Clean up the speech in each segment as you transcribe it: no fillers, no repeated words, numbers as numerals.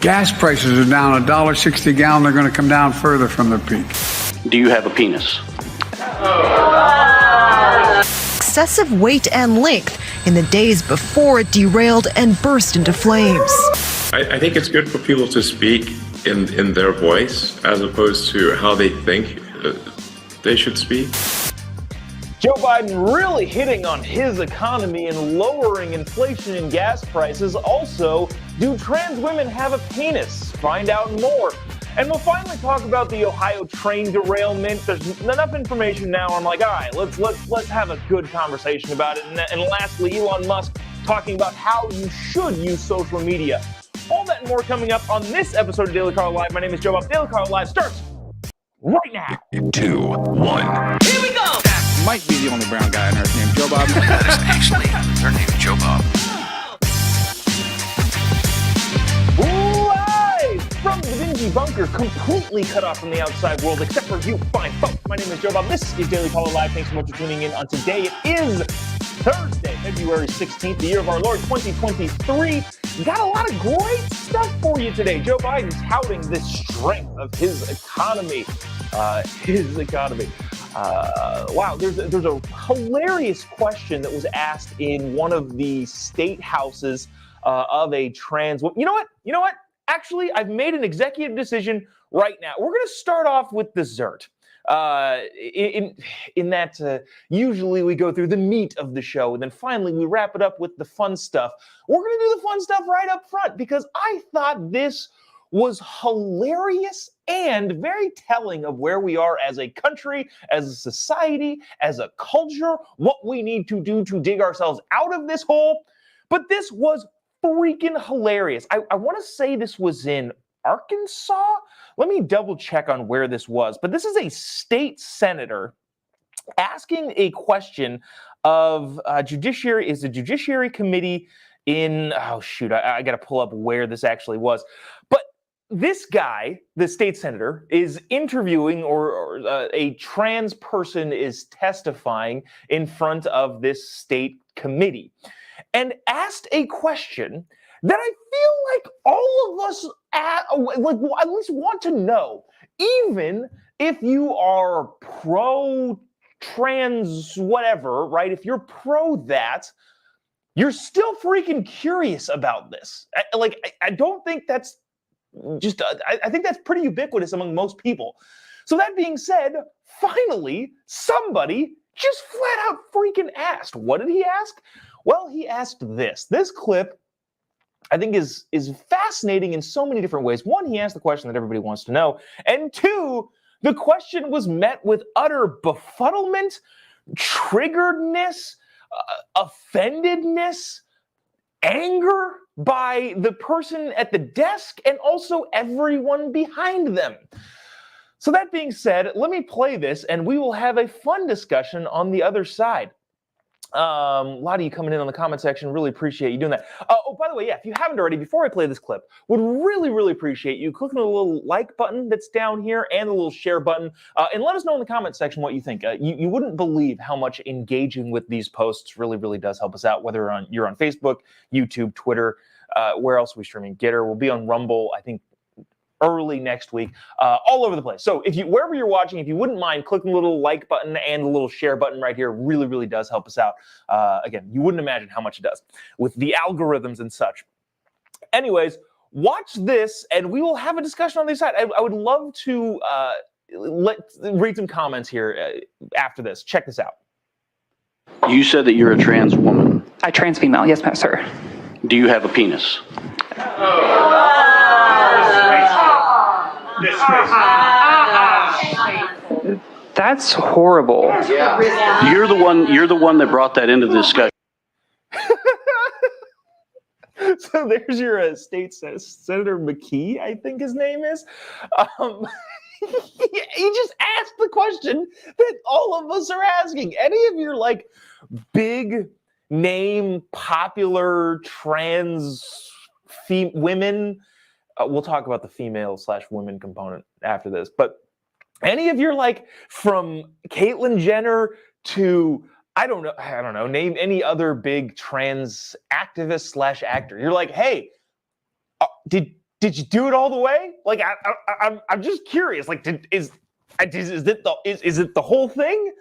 Gas prices are down $1.60 a gallon. They're going to come down further from the peak. Do you have a penis? Excessive weight and length in the days before it derailed and burst into flames. I think it's good for people to speak in their voice as opposed to how they think they should speak. Joe Biden really hitting on his economy and lowering inflation and gas prices. Also, do trans women have a penis? Find out more. And we'll finally talk about the Ohio train derailment. There's enough information now. I'm like, all right, let's have a good conversation about it. And lastly, Elon Musk talking about how you should use social media. All that and more coming up on this episode of Daily Carl Live. My name is Jobob. Daily Carl Live starts right now. 2, 1. Here we go. Might be the only brown guy on earth named Jobob. That is actually their name, Jobob. Live from the dingy bunker, completely cut off from the outside world, except for you fine folks. My name is Jobob. This is Daily Caller Live. Thanks so much for tuning in on today. It is Thursday, February 16th, the year of our Lord 2023. Got a lot of great stuff for you today. Joe Biden's touting the strength of his economy. Wow, there's a hilarious question that was asked in one of the state houses of a trans woman. You know what? Actually, I've made an executive decision right now. We're going to start off with dessert. In that usually we go through the meat of the show, and then finally we wrap it up with the fun stuff. We're going to do the fun stuff right up front because I thought this was hilarious and very telling of where we are as a country, as a society, as a culture, what we need to do to dig ourselves out of this hole. But this was freaking hilarious. I want to say this was in Arkansas. Let me double check on where this was. But this is a state senator asking a question of judiciary. Is the Judiciary Committee in, I got to pull up where this actually was. But this guy, the state senator, is interviewing or a trans person is testifying in front of this state committee and asked a question that I feel like all of us at least want to know, even if you are pro-trans whatever, right? If you're pro that, you're still freaking curious about this. I don't think that's just, I think that's pretty ubiquitous among most people. So that being said, finally, somebody just flat out freaking asked. What did he ask? Well, he asked this. This clip, I think, is fascinating in so many different ways. One, he asked the question that everybody wants to know. And two, the question was met with utter befuddlement, triggeredness, offendedness, anger by the person at the desk and also everyone behind them. So that being said, let me play this and we will have a fun discussion on the other side. A lot of you coming in on the comment section, really appreciate you doing that. Oh, by the way, yeah, if you haven't already, before I play this clip, would really appreciate you clicking the little like button that's down here and the little share button, and let us know in the comment section what you think. You wouldn't believe how much engaging with these posts really does help us out, whether you're on Facebook, YouTube, Twitter, where else are we streaming? Getter, we'll be on Rumble, I think, early next week, all over the place. So wherever you're watching, if you wouldn't mind clicking the little like button and the little share button right here, really does help us out. Again, you wouldn't imagine how much it does with the algorithms and such. Anyways, watch this and we will have a discussion on the other side. I would love to read some comments here after this. Check this out. You said that you're a trans woman. A trans female, yes, sir. Do you have a penis? That's horrible. Yeah. You're the one that brought that into the discussion. So there's your state Senator McKee, I think his name is. He just asked the question that all of us are asking. Any of your big name popular trans women, we'll talk about the female/women component after this, but any of your from Caitlyn Jenner to I don't know, name any other big trans activist/actor. You're like, hey, did Did you do it all the way? Like, I'm just curious. Like, is it the whole thing?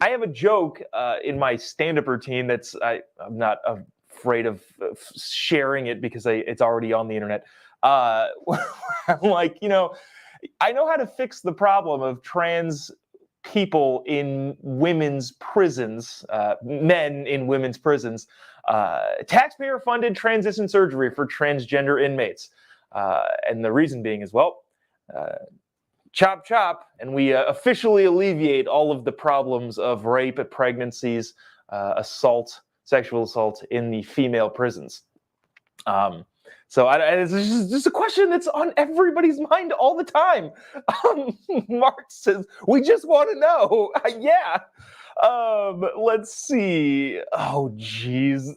I have a joke in my stand-up routine I'm not afraid of sharing it because it's already on the internet. I'm like, I know how to fix the problem of trans people in women's prisons, men in women's prisons, taxpayer-funded transition surgery for transgender inmates. And the reason being is, chop chop, and we officially alleviate all of the problems of rape, pregnancies, assault, sexual assault in the female prisons. So it's just a question that's on everybody's mind all the time. Mark says, we just want to know. Yeah. Let's see. Oh, geez.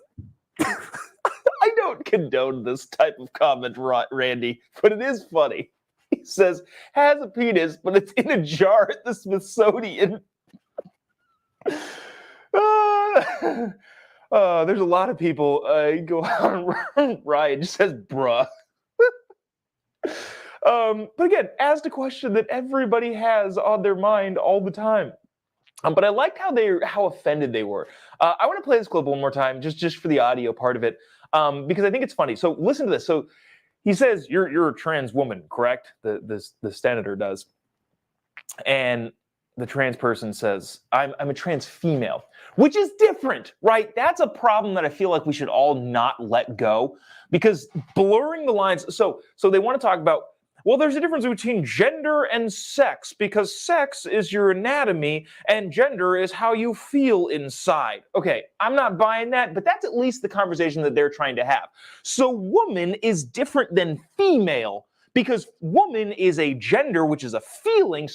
I don't condone this type of comment, Randy, but it is funny. He says, has a penis, but it's in a jar at the Smithsonian. There's a lot of people go on. Ryan just says, bruh. But again, asked a question that everybody has on their mind all the time. But I liked how offended they were. I want to play this clip one more time, just for the audio part of it, because I think it's funny. So listen to this. So he says, "You're a trans woman, correct?" The senator does, and the trans person says, I'm a trans female, which is different, right? That's a problem that I feel like we should all not let go, because blurring the lines. So they want to talk about, well, there's a difference between gender and sex, because sex is your anatomy and gender is how you feel inside. Okay, I'm not buying that, but that's at least the conversation that they're trying to have. So woman is different than female, because woman is a gender, which is a feeling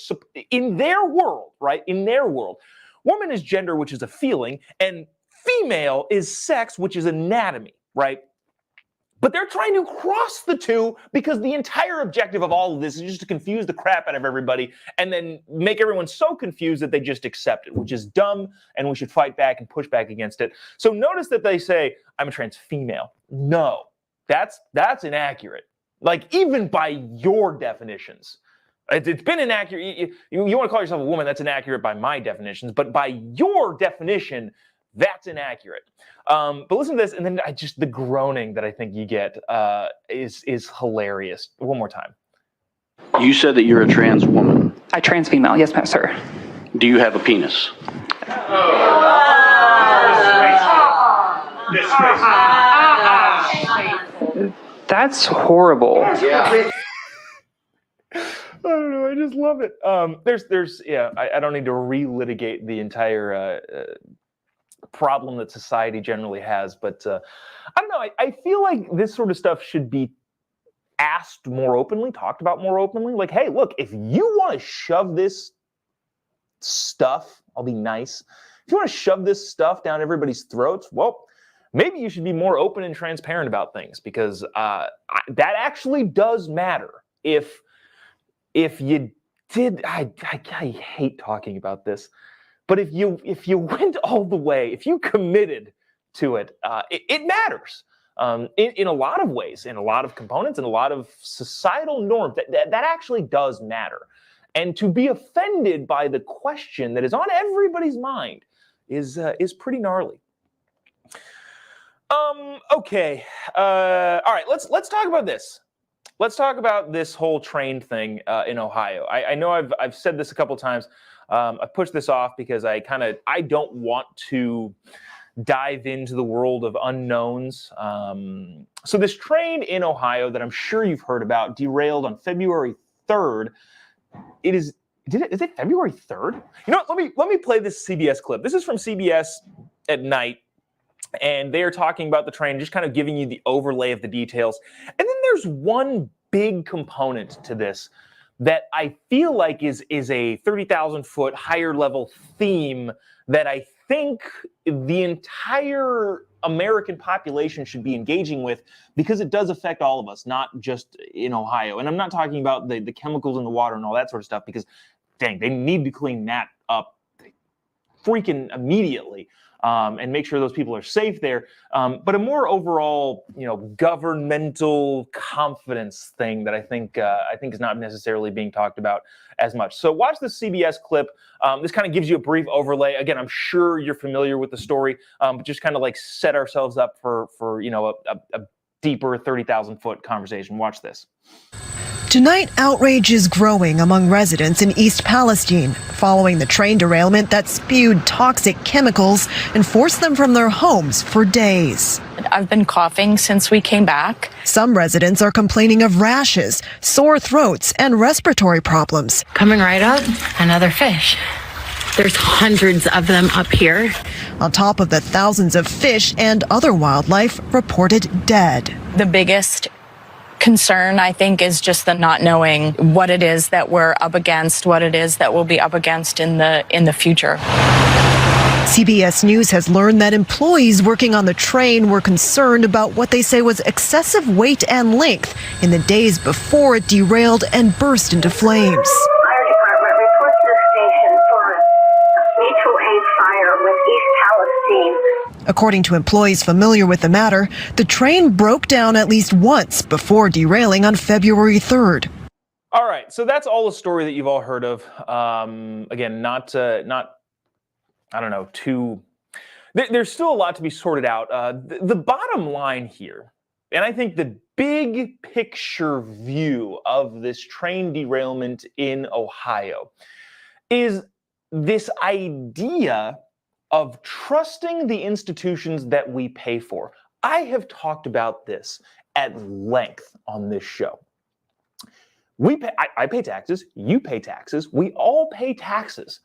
in their world, right? In their world. Woman is gender, which is a feeling, and female is sex, which is anatomy, right? But they're trying to cross the two, because the entire objective of all of this is just to confuse the crap out of everybody and then make everyone so confused that they just accept it, which is dumb, and we should fight back and push back against it. So notice that they say, I'm a trans female. No, that's inaccurate. Like, even by your definitions. It's been inaccurate. You want to call yourself a woman, that's inaccurate by my definitions, but by your definition, that's inaccurate. But listen to this, and then the groaning that I think you get is hilarious. One more time. You said that you're a trans woman. I trans female, yes, sir. Do you have a penis? That's horrible. I don't know. I just love it. I don't need to relitigate the entire problem that society generally has, but I don't know. I feel like this sort of stuff should be asked more openly, talked about more openly. Like, hey, look, if you want to shove this stuff, I'll be nice. If you want to shove this stuff down everybody's throats, well, maybe you should be more open and transparent about things, because that actually does matter. If you did, I hate talking about this, but if you went all the way, if you committed to it, it matters in a lot of ways, in a lot of components, in a lot of societal norms. That actually does matter. And to be offended by the question that is on everybody's mind is pretty gnarly. Okay. All right. Let's talk about this. Let's talk about this whole train thing in Ohio. I know I've said this a couple times. I pushed this off because I don't want to dive into the world of unknowns. So this train in Ohio that I'm sure you've heard about derailed on February 3rd. Is it February 3rd? You know what? Let me play this CBS clip. This is from CBS at night. And they are talking about the train, just kind of giving you the overlay of the details. And then there's one big component to this that I feel like is a 30,000-foot higher level theme that I think the entire American population should be engaging with, because it does affect all of us, not just in Ohio. And I'm not talking about the chemicals in the water and all that sort of stuff, because, dang, they need to clean that up freaking immediately. And make sure those people are safe there. But a more overall, governmental confidence thing that I think is not necessarily being talked about as much. So watch the CBS clip. This kind of gives you a brief overlay. Again, I'm sure you're familiar with the story, but just kind of like set ourselves up for a deeper 30,000-foot conversation. Watch this. Tonight, outrage is growing among residents in East Palestine following the train derailment that spewed toxic chemicals and forced them from their homes for days. I've been coughing since we came back. Some residents are complaining of rashes, sore throats, and respiratory problems. Coming right up, another fish. There's hundreds of them up here. On top of the thousands of fish and other wildlife reported dead. The biggest concern, I think, is just the not knowing what it is that we're up against, what it is that we'll be up against in the future. CBS News has learned that employees working on the train were concerned about what they say was excessive weight and length in the days before it derailed and burst into flames. Fire department reports to the station for a mutual aid fire with East Palestine. According to employees familiar with the matter, the train broke down at least once before derailing on February 3rd. All right, so that's all the story that you've all heard of. Again, not I don't know, there's still a lot to be sorted out. The bottom line here, and I think the big picture view of this train derailment in Ohio, is this idea of trusting the institutions that we pay for. I have talked about this at length on this show. I pay taxes, you pay taxes, we all pay taxes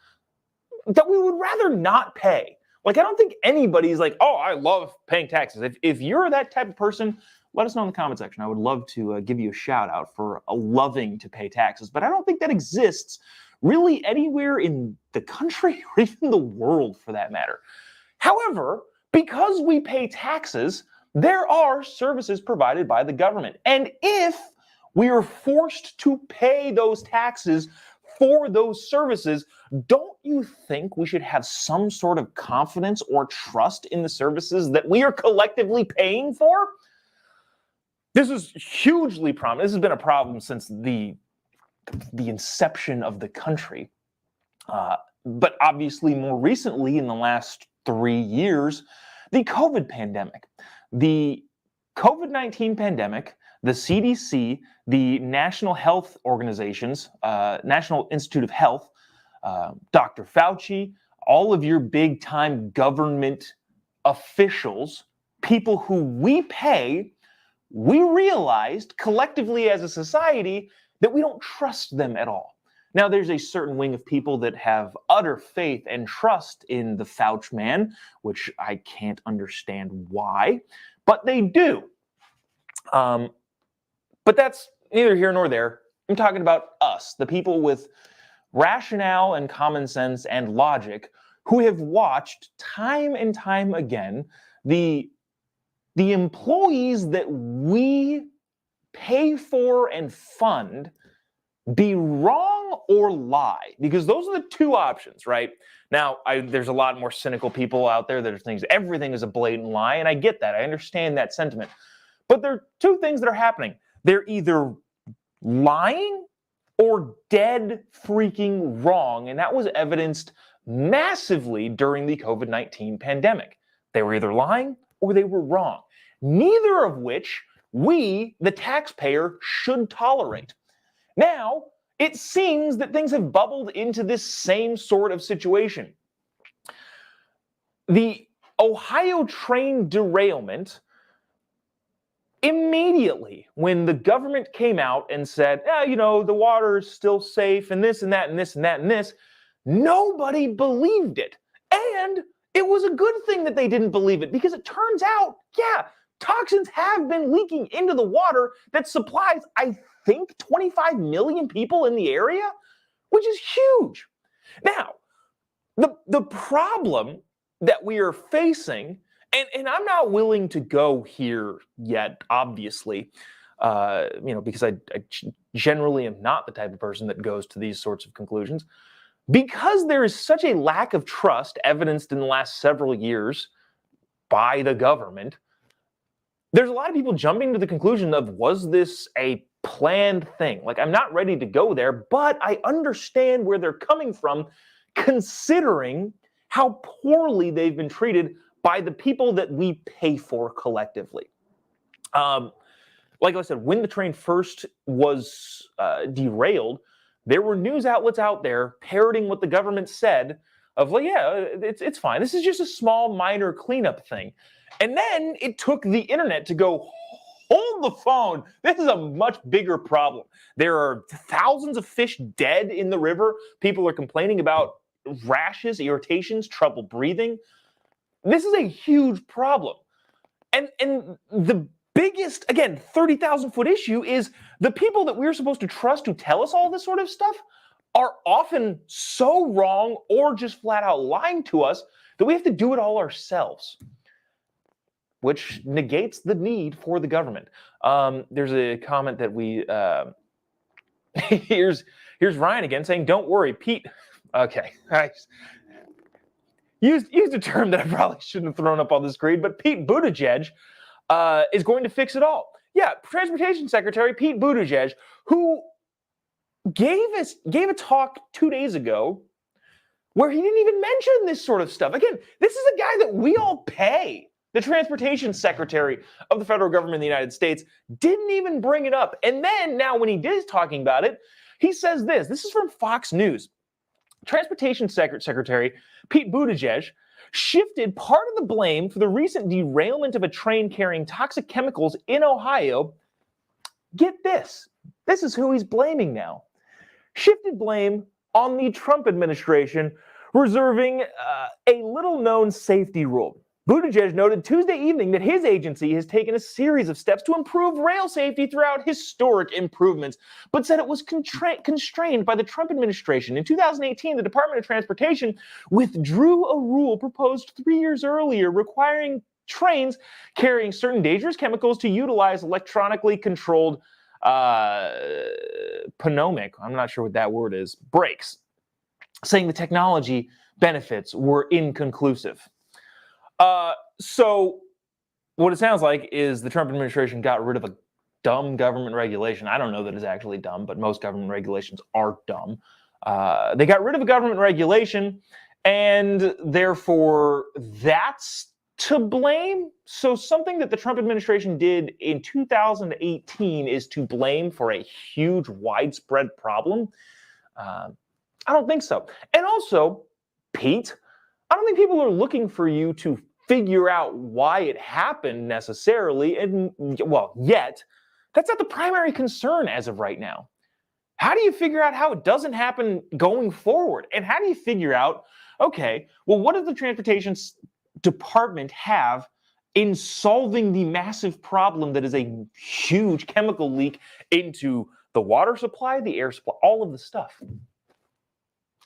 that we would rather not pay. Like, I don't think anybody's like, oh, I love paying taxes. If you're that type of person, let us know in the comment section. I would love to give you a shout out for loving to pay taxes. But I don't think that exists really anywhere in the country or even the world for that matter. However, because we pay taxes, there are services provided by the government. And if we are forced to pay those taxes for those services, don't you think we should have some sort of confidence or trust in the services that we are collectively paying for? This is hugely prominent. This has been a problem since the inception of the country. But obviously more recently, in the last 3 years, the COVID pandemic. The COVID-19 pandemic, the CDC, the National Health Organizations, National Institute of Health, Dr. Fauci, all of your big-time government officials, people who we pay, we realized collectively as a society that we don't trust them at all. Now, there's a certain wing of people that have utter faith and trust in the Fauci man, which I can't understand why, but they do. But that's neither here nor there. I'm talking about us, the people with rationale and common sense and logic who have watched time and time again the employees that we pay for and fund be wrong or lie, because those are the two options, right? Now, there's a lot more cynical people out there that think everything is a blatant lie, and I get that. I understand that sentiment. But there are two things that are happening. They're either lying or dead freaking wrong, and that was evidenced massively during the COVID-19 pandemic. They were either lying or they were wrong, neither of which we, the taxpayer, should tolerate. Now, it seems that things have bubbled into this same sort of situation. The Ohio train derailment, immediately when the government came out and said, the water is still safe and this and that and this and that and this, nobody believed it. And it was a good thing that they didn't believe it, because it turns out, toxins have been leaking into the water that supplies, I think, 25 million people in the area, which is huge. Now, the problem that we are facing, and I'm not willing to go here yet, obviously, because I generally am not the type of person that goes to these sorts of conclusions. Because there is such a lack of trust evidenced in the last several years by the government, there's a lot of people jumping to the conclusion of, was this a planned thing? Like, I'm not ready to go there, but I understand where they're coming from, considering how poorly they've been treated by the people that we pay for collectively. Like I said, when the train first was derailed, there were news outlets out there parroting what the government said of, like, yeah, it's fine. This is just a small, minor cleanup thing. And then it took the internet to go, hold the phone. This is a much bigger problem. There are thousands of fish dead in the river. People are complaining about rashes, irritations, trouble breathing. This is a huge problem. And the biggest, again, 30,000-foot issue is the people that we're supposed to trust to tell us all this sort of stuff are often so wrong or just flat out lying to us that we have to do it all ourselves, which negates the need for the government. There's a comment that we, here's Ryan again saying, don't worry, Pete. Okay, I used a term that I probably shouldn't have thrown up on the screen, but Pete Buttigieg is going to fix it all. Yeah, Transportation Secretary Pete Buttigieg, who gave a talk 2 days ago where he didn't even mention this sort of stuff. Again, this is a guy that we all pay. The Transportation Secretary of the federal government in the United States didn't even bring it up. And then now when he is talking about it, he says this. This is from Fox News. Transportation Secretary Pete Buttigieg shifted part of the blame for the recent derailment of a train carrying toxic chemicals in Ohio. Get this. This is who he's blaming now. Shifted blame on the Trump administration, reserving a little-known safety rule. Buttigieg noted Tuesday evening that his agency has taken a series of steps to improve rail safety throughout historic improvements, but said it was constrained by the Trump administration. In 2018, the Department of Transportation withdrew a rule proposed 3 years earlier requiring trains carrying certain dangerous chemicals to utilize electronically controlled pneumatic, I'm not sure what that word is, brakes, saying the technology benefits were inconclusive. So what it sounds like is the Trump administration got rid of a dumb government regulation. I don't know that it's actually dumb, but most government regulations are dumb. They got rid of a government regulation, and therefore that's to blame. So something that the Trump administration did in 2018 is to blame for a huge, widespread problem. I don't think so. And also, Pete, I don't think people are looking for you to figure out why it happened necessarily, and well, yet, that's not the primary concern as of right now. How do you figure out how it doesn't happen going forward? And how do you figure out, okay, well, what does the transportation department have in solving the massive problem that is a huge chemical leak into the water supply, the air supply, all of the stuff?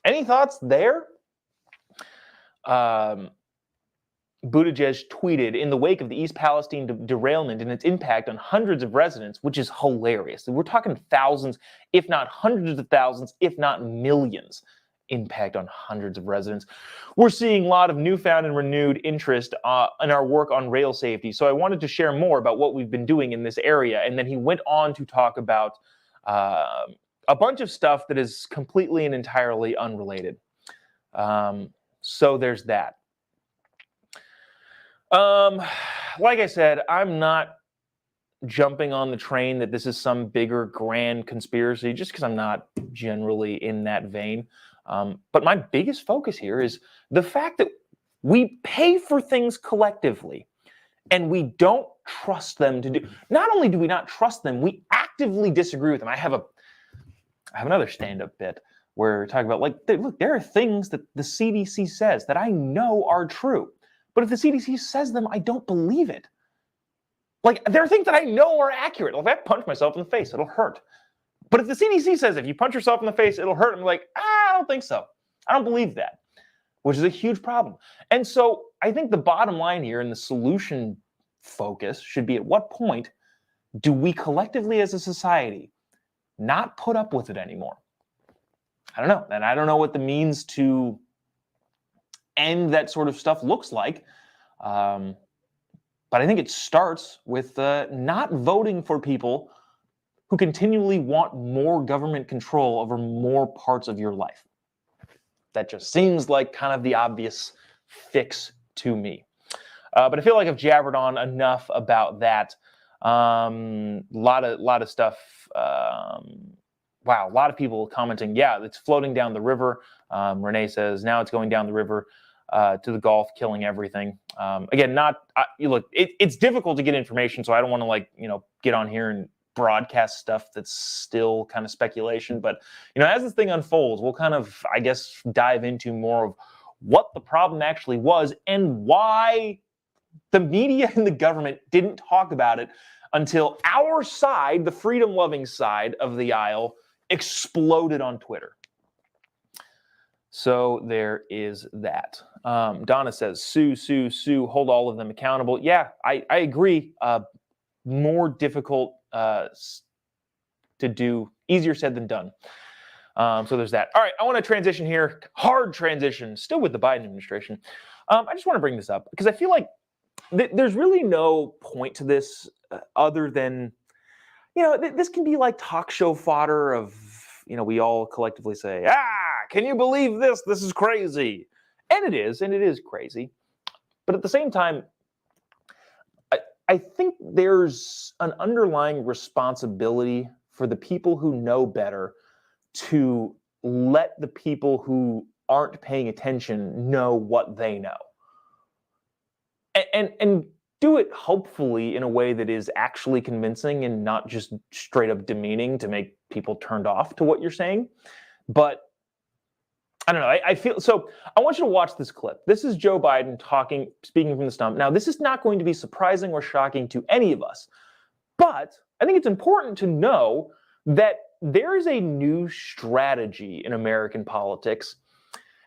Any thoughts there? Buttigieg tweeted, in the wake of the East Palestine derailment and its impact on hundreds of residents, which is hilarious. We're talking thousands, if not hundreds of thousands, if not millions, impact on hundreds of residents. We're seeing a lot of newfound and renewed interest in our work on rail safety. So I wanted to share more about what we've been doing in this area. And then he went on to talk about a bunch of stuff that is completely and entirely unrelated. So there's that. Like I said, I'm not jumping on the train that this is some bigger grand conspiracy, just because I'm not generally in that vein. But my biggest focus here is the fact that we pay for things collectively and we don't trust them to do. Not only do we not trust them, we actively disagree with them. I have another stand-up bit where we're talking about, like, look, there are things that the CDC says that I know are true. But if the CDC says them, I don't believe it. Like, there are things that I know are accurate. Like, if I punch myself in the face, it'll hurt. But if the CDC says if you punch yourself in the face, it'll hurt, I'm like, I don't think so. I don't believe that, which is a huge problem. And so I think the bottom line here and the solution focus should be, at what point do we collectively as a society not put up with it anymore? I don't know. And I don't know what the means to end that sort of stuff looks like. But I think it starts with not voting for people who continually want more government control over more parts of your life. That just seems like kind of the obvious fix to me. But I feel like I've jabbered on enough about that. Lot of stuff. Wow, a lot of people commenting. Yeah, it's floating down the river. Renee says now it's going down the river to the Gulf, killing everything. Again, look. It's difficult to get information, so I don't want to get on here and broadcast stuff that's still kind of speculation. But as this thing unfolds, we'll kind of, I guess, dive into more of what the problem actually was and why the media and the government didn't talk about it until our side, the freedom-loving side of the aisle, exploded on Twitter. So there is that. Donna says, sue, hold all of them accountable. Yeah, I agree. More difficult to do, easier said than done. So there's that. All right, I want to transition here. Hard transition, still with the Biden administration. I just want to bring this up because I feel like there's really no point to this other than, this can be like talk show fodder of, we all collectively say, can you believe this? This is crazy. And it is crazy. But at the same time, I think there's an underlying responsibility for the people who know better to let the people who aren't paying attention know what they know. And do it hopefully in a way that is actually convincing and not just straight up demeaning to make people turned off to what you're saying. But I don't know. I feel so. I want you to watch this clip. This is Joe Biden speaking from the stump. Now, this is not going to be surprising or shocking to any of us, but I think it's important to know that there is a new strategy in American politics,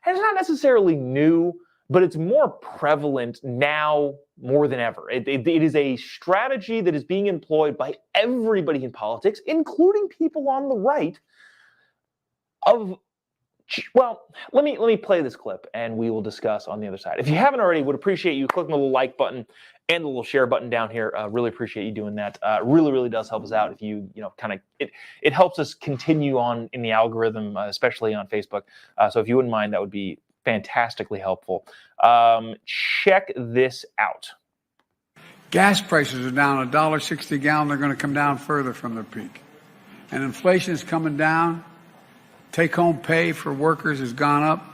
and it's not necessarily new, but it's more prevalent now more than ever. It is a strategy that is being employed by everybody in politics, including people on the right. Well, let me play this clip and we will discuss on the other side. If you haven't already, would appreciate you clicking the little like button and the little share button down here. Really appreciate you doing that. Really does help us out if you it helps us continue on in the algorithm, especially on Facebook. So if you wouldn't mind, that would be fantastically helpful. Check this out. Gas prices are down $1.60 a gallon. They're going to come down further from their peak. And inflation is coming down. Take-home pay for workers has gone up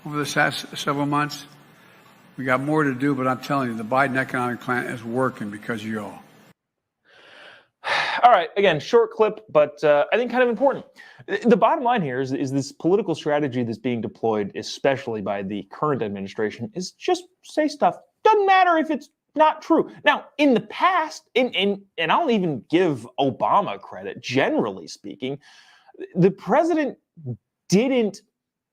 over the past several months. We got more to do, but I'm telling you, the Biden economic plan is working because of you all. All right, again, short clip, but I think kind of important. The bottom line here is this political strategy that's being deployed, especially by the current administration, is just say stuff. Doesn't matter if it's not true. Now, in the past, and I'll even give Obama credit, generally speaking, the president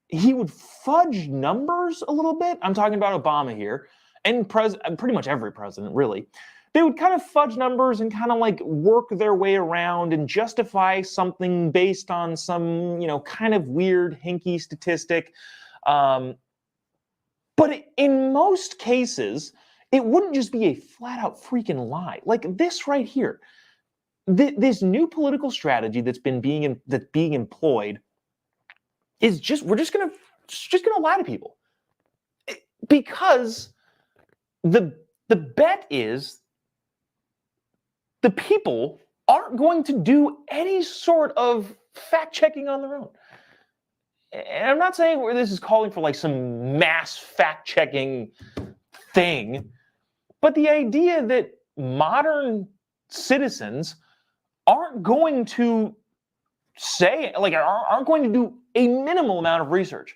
he would fudge numbers a little bit. I'm talking about Obama here, and pretty much every president, really. They would kind of fudge numbers and kind of work their way around and justify something based on some, kind of weird, hinky statistic. But in most cases, it wouldn't just be a flat out freaking lie. Like this right here. This new political strategy that's being employed is we're just gonna lie to people, because the bet is the people aren't going to do any sort of fact checking on their own. And I'm not saying this is calling for some mass fact checking thing, but the idea that modern citizens aren't going to aren't going to do a minimal amount of research.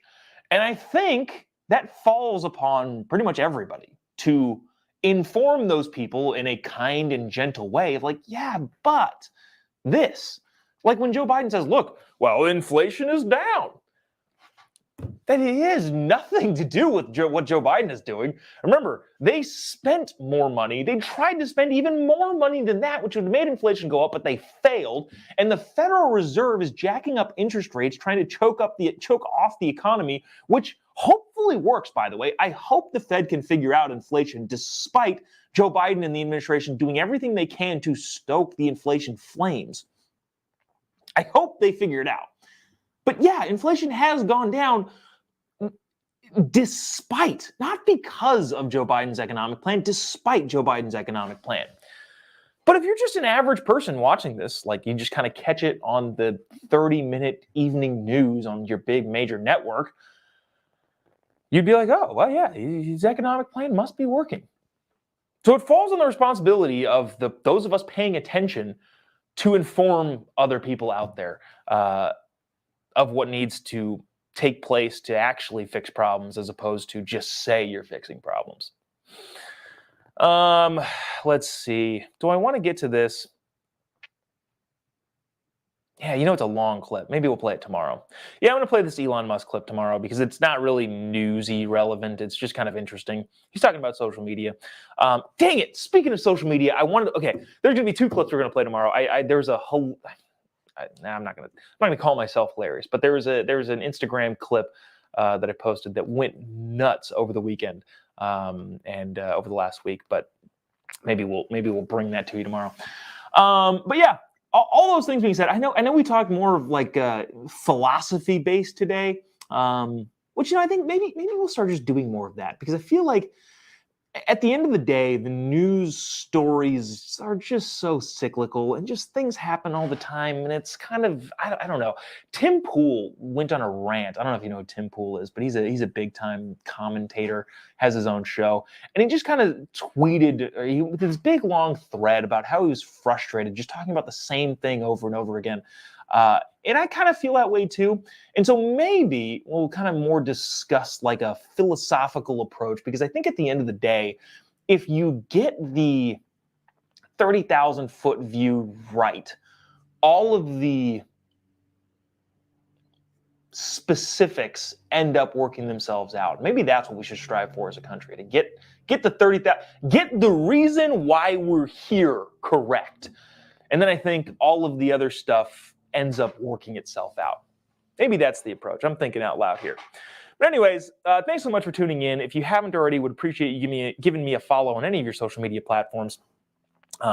And I think that falls upon pretty much everybody to inform those people in a kind and gentle way of yeah, but this. Like when Joe Biden says, look, well, inflation is down. that it has nothing to do with what Joe Biden is doing. Remember, they spent more money. They tried to spend even more money than that, which would have made inflation go up, but they failed. And the Federal Reserve is jacking up interest rates, trying to choke off the economy, which hopefully works, by the way. I hope the Fed can figure out inflation despite Joe Biden and the administration doing everything they can to stoke the inflation flames. I hope they figure it out. But yeah, inflation has gone down despite, not because of Joe Biden's economic plan, despite Joe Biden's economic plan. But if you're just an average person watching this, like you just kind of catch it on the 30-minute evening news on your big major network, you'd be like, oh, well, yeah, his economic plan must be working. So it falls on the responsibility of those of us paying attention to inform other people out there of what needs to take place to actually fix problems, as opposed to just say you're fixing problems. Let's see. Do I want to get to this? Yeah, it's a long clip. Maybe we'll play it tomorrow. Yeah, I'm going to play this Elon Musk clip tomorrow because it's not really newsy relevant. It's just kind of interesting. He's talking about social media. Dang it. Speaking of social media, okay, there's going to be two clips we're going to play tomorrow. There's a whole... I'm not gonna call myself hilarious, but there was an Instagram clip that I posted that went nuts over the weekend and over the last week. But maybe we'll bring that to you tomorrow. But yeah, all those things being said, I know we talked more of like philosophy based today, which I think maybe we'll start just doing more of that, because I feel like at the end of the day, the news stories are just so cyclical and just things happen all the time. And it's kind of, I don't know. Tim Pool went on a rant. I don't know if you know who Tim Pool is, but he's a big time commentator, has his own show. And he just kind of tweeted with this big long thread about how he was frustrated, just talking about the same thing over and over again. And I kind of feel that way too. And so maybe we'll kind of more discuss like a philosophical approach, because I think at the end of the day, if you get the 30,000 foot view right, all of the specifics end up working themselves out. Maybe that's what we should strive for as a country, to get the 30,000, get the reason why we're here correct. And then I think all of the other stuff ends up working itself out. Maybe that's the approach. I'm thinking out loud here. But anyways, thanks so much for tuning in. If you haven't already, would appreciate you giving me a follow on any of your social media platforms.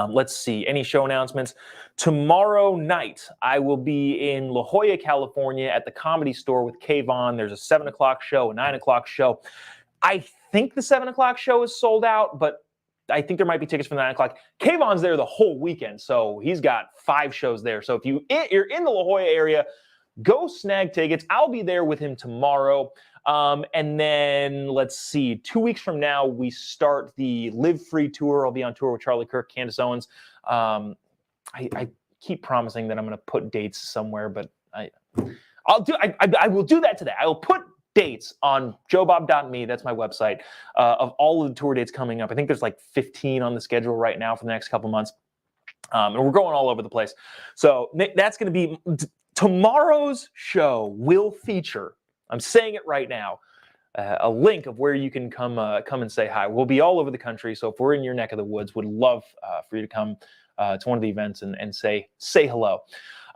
Let's see, any show announcements. Tomorrow night, I will be in La Jolla, California at the Comedy Store with Kayvon. There's a 7 o'clock show, a 9 o'clock show. I think the 7 o'clock show is sold out, but I think there might be tickets for 9 o'clock. Kayvon's there the whole weekend, so he's got 5 shows there. So if you're in the La Jolla area, go snag tickets. I'll be there with him tomorrow. And then let's see, 2 weeks from now, we start the Live Free tour. I'll be on tour with Charlie Kirk, Candace Owens. I keep promising that I'm going to put dates somewhere, but I will do that today. I will put dates on jobob.me, that's my website, of all of the tour dates coming up. I think there's like 15 on the schedule right now for the next couple months. And we're going all over the place. So that's going to be tomorrow's show will feature, I'm saying it right now, a link of where you can come and say hi. We'll be all over the country. So if we're in your neck of the woods, would love for you to come to one of the events and say hello.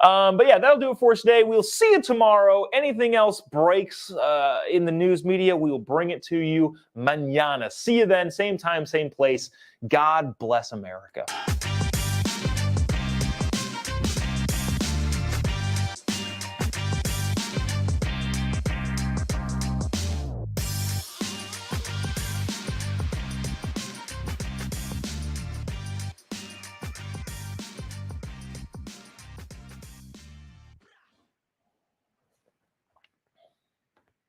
But yeah, that'll do it for us today. We'll see you tomorrow. Anything else breaks in the news media, we will bring it to you mañana. See you then, same time, same place. God bless America.